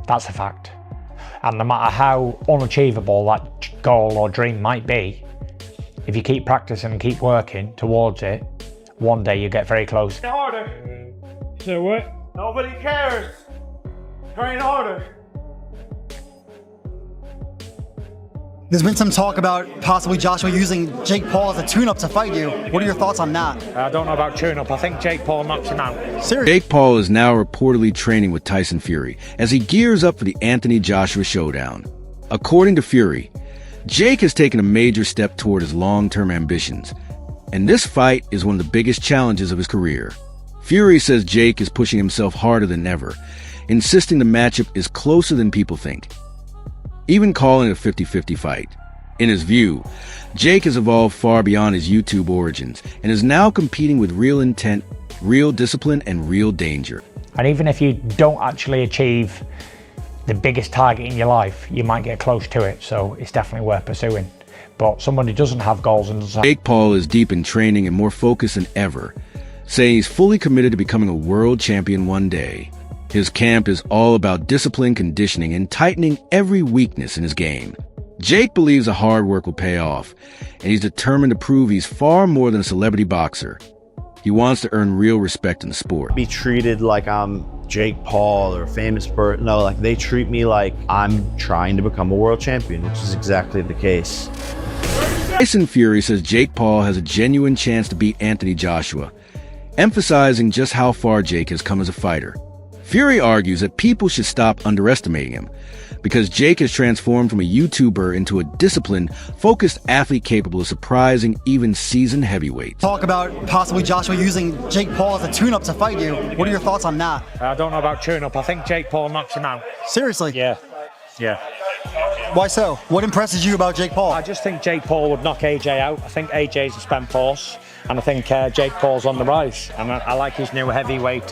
That's a fact. And no matter how unachievable that goal or dream might be, if you keep practicing and keep working towards it, one day you get very close. Harder. So what? Nobody cares. Train harder. There's been some talk about possibly Joshua using Jake Paul as a tune-up to fight you. What are your thoughts on that? I don't know about tune-up. I think Jake Paul knocks him out. Seriously? Jake Paul is now reportedly training with Tyson Fury as he gears up for the Anthony-Joshua showdown. According to Fury, Jake has taken a major step toward his long-term ambitions, and this fight is one of the biggest challenges of his career. Fury says Jake is pushing himself harder than ever, insisting the matchup is closer than people think, even calling it a 50-50 fight. In his view, Jake has evolved far beyond his YouTube origins and is now competing with real intent, real discipline, and real danger. And even if you don't actually achieve the biggest target in your life, you might get close to it, so it's definitely worth pursuing. But someone who doesn't have goals and doesn't have... Jake Paul is deep in training and more focused than ever, saying he's fully committed to becoming a world champion one day. His camp is all about discipline, conditioning, and tightening every weakness in his game. Jake believes the hard work will pay off, and he's determined to prove he's far more than a celebrity boxer. He wants to earn real respect in the sport. Be treated like I'm Jake Paul or a famous person. No, like they treat me like I'm trying to become a world champion, which is exactly the case. Tyson Fury says Jake Paul has a genuine chance to beat Anthony Joshua, emphasizing just how far Jake has come as a fighter. Fury argues that people should stop underestimating him, because Jake has transformed from a YouTuber into a disciplined, focused athlete capable of surprising even seasoned heavyweights. Talk about possibly Joshua using Jake Paul as a tune-up to fight you. What are your thoughts on that? I don't know about tune-up. I think Jake Paul knocks him out. Seriously? Yeah. Why so? What impresses you about Jake Paul? I just think Jake Paul would knock AJ out. I think AJ's a spent force, and I think Jake Paul's on the rise. And I like his new heavyweight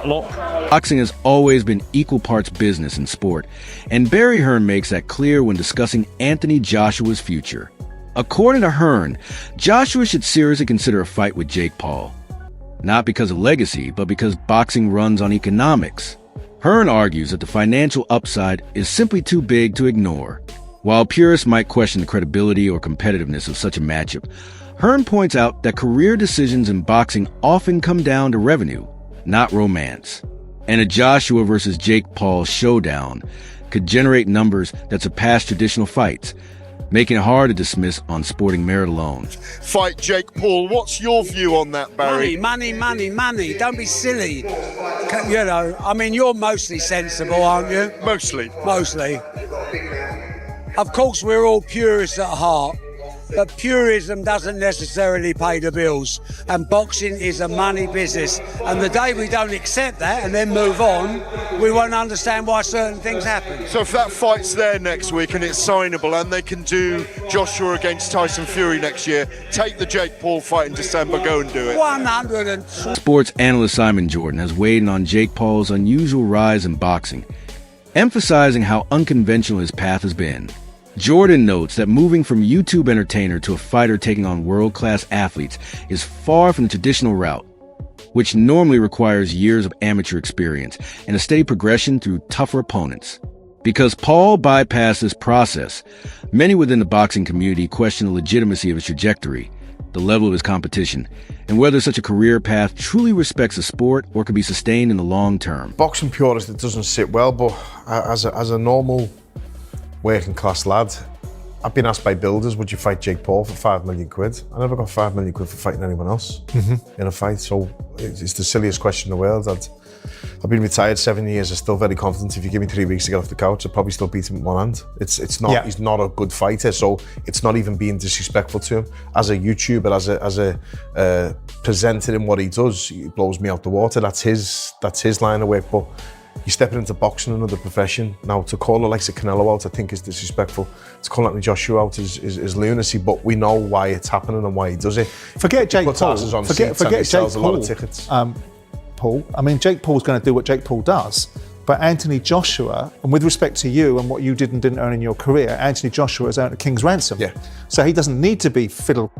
look. Boxing has always been equal parts business and sport, and Barry Hearn makes that clear when discussing Anthony Joshua's future. According to Hearn, Joshua should seriously consider a fight with Jake Paul. Not because of legacy, but because boxing runs on economics. Hearn argues that the financial upside is simply too big to ignore. While purists might question the credibility or competitiveness of such a matchup, Hearn points out that career decisions in boxing often come down to revenue, not romance. And a Joshua versus Jake Paul showdown could generate numbers that surpass traditional fights, making it hard to dismiss on sporting merit alone. Fight Jake Paul. What's your view on that, Barry? Money. Don't be silly. You know, I mean, you're mostly sensible, aren't you? Mostly. Of course, we're all purists at heart, but purism doesn't necessarily pay the bills, and boxing is a money business. And the day we don't accept that and then move on, we won't understand why certain things happen. So if that fight's there next week and it's signable and they can do Joshua against Tyson Fury next year, take the Jake Paul fight in December, go and do it. 100. Sports analyst Simon Jordan has weighed in on Jake Paul's unusual rise in boxing, emphasizing how unconventional his path has been. Jordan notes that moving from YouTube entertainer to a fighter taking on world-class athletes is far from the traditional route, which normally requires years of amateur experience and a steady progression through tougher opponents. Because Paul bypassed this process, many within the boxing community question the legitimacy of his trajectory, the level of his competition, and whether such a career path truly respects the sport or can be sustained in the long term. Boxing purist, it doesn't sit well, but as a normal working class lad, I've been asked by builders, would you fight Jake Paul for £5 million? I never got £5 million for fighting anyone else in a fight, so it's the silliest question in the world. I've been retired 7 years, I'm still very confident if you give me 3 weeks to get off the couch, I'd probably still beat him with one hand. It's not, he's not a good fighter, so it's not even being disrespectful to him. As a YouTuber, as a presenter in what he does, he blows me out the water, that's his line of work, but you're stepping into boxing, another profession. Now, to call it like Canelo out, I think is disrespectful. To call Anthony Joshua out is lunacy, but we know why it's happening and why he does it. Forget Jake Paul. Forget Jake a lot of tickets. Paul. I mean, Jake Paul's going to do what Jake Paul does, but Anthony Joshua, and with respect to you and what you did and didn't earn in your career, Anthony Joshua has earned a king's ransom. Yeah. So he doesn't need to be fiddle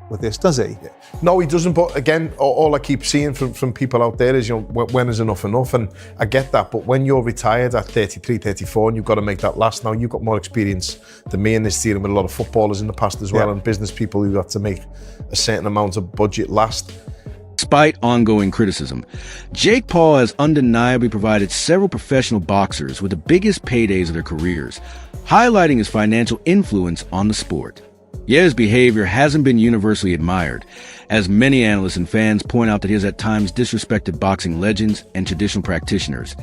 with this, does he? No, he doesn't. But again, all I keep seeing from people out there is, when is enough enough? And I get that. But when you're retired at 33, 34, and you've got to make that last now, you've got more experience than me in this, dealing with a lot of footballers in the past as well, and business people who have to make a certain amount of budget last. Despite ongoing criticism, Jake Paul has undeniably provided several professional boxers with the biggest paydays of their careers, highlighting his financial influence on the sport. Yet his behavior hasn't been universally admired, as many analysts and fans point out that he has at times disrespected boxing legends and traditional practitioners,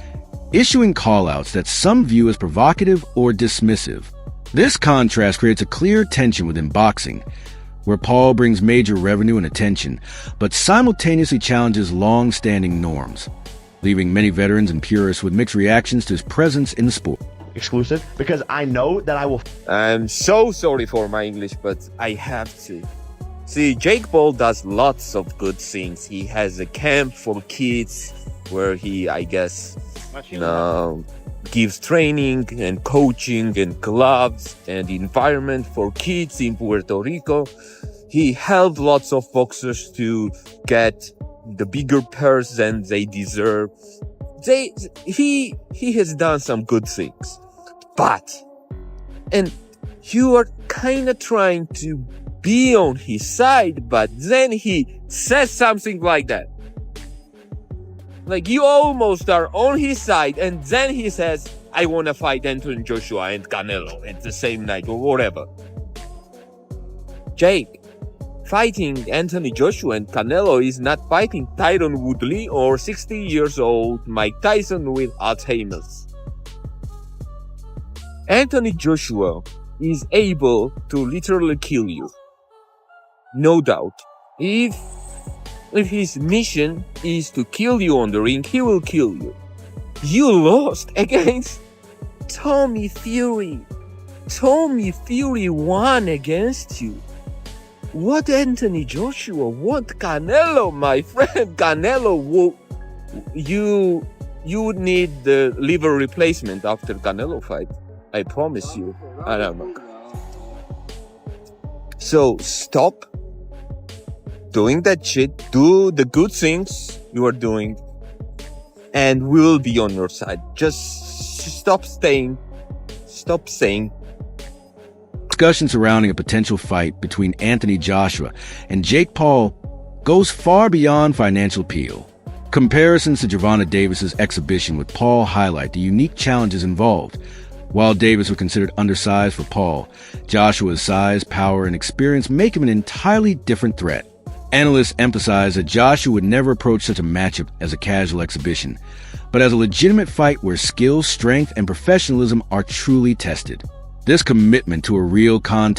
issuing call-outs that some view as provocative or dismissive. This contrast creates a clear tension within boxing, where Paul brings major revenue and attention, but simultaneously challenges long-standing norms, leaving many veterans and purists with mixed reactions to his presence in the sport. Exclusive, because I know that I will. I'm so sorry for my English, but I have to. See, Jake Paul does lots of good things. He has a camp for kids where he, I guess, gives training and coaching and gloves and environment for kids in Puerto Rico. He helped lots of boxers to get the bigger purse than they deserve. He has done some good things, and you are kind of trying to be on his side, but then he says something like that. Like, you almost are on his side, and then he says, I want to fight Anthony Joshua and Canelo at the same night or whatever. Jake, fighting Anthony Joshua and Canelo is not fighting Tyron Woodley or 60 years old Mike Tyson with Alzheimer's. Anthony Joshua is able to literally kill you. No doubt. If his mission is to kill you on the ring, he will kill you. You lost against Tommy Fury. Tommy Fury won against you. What Anthony Joshua? What Canelo, my friend? Canelo, you would need the liver replacement after Canelo fight. I promise you. I don't know. So stop doing that shit. Do the good things you are doing, and we will be on your side. Just stop saying. Discussion surrounding a potential fight between Anthony Joshua and Jake Paul goes far beyond financial appeal. Comparisons to Gervonta Davis's exhibition with Paul highlight the unique challenges involved. While Davis was considered undersized for Paul, Joshua's size, power, and experience make him an entirely different threat. Analysts emphasize that Joshua would never approach such a matchup as a casual exhibition, but as a legitimate fight where skill, strength, and professionalism are truly tested. This commitment to a real contest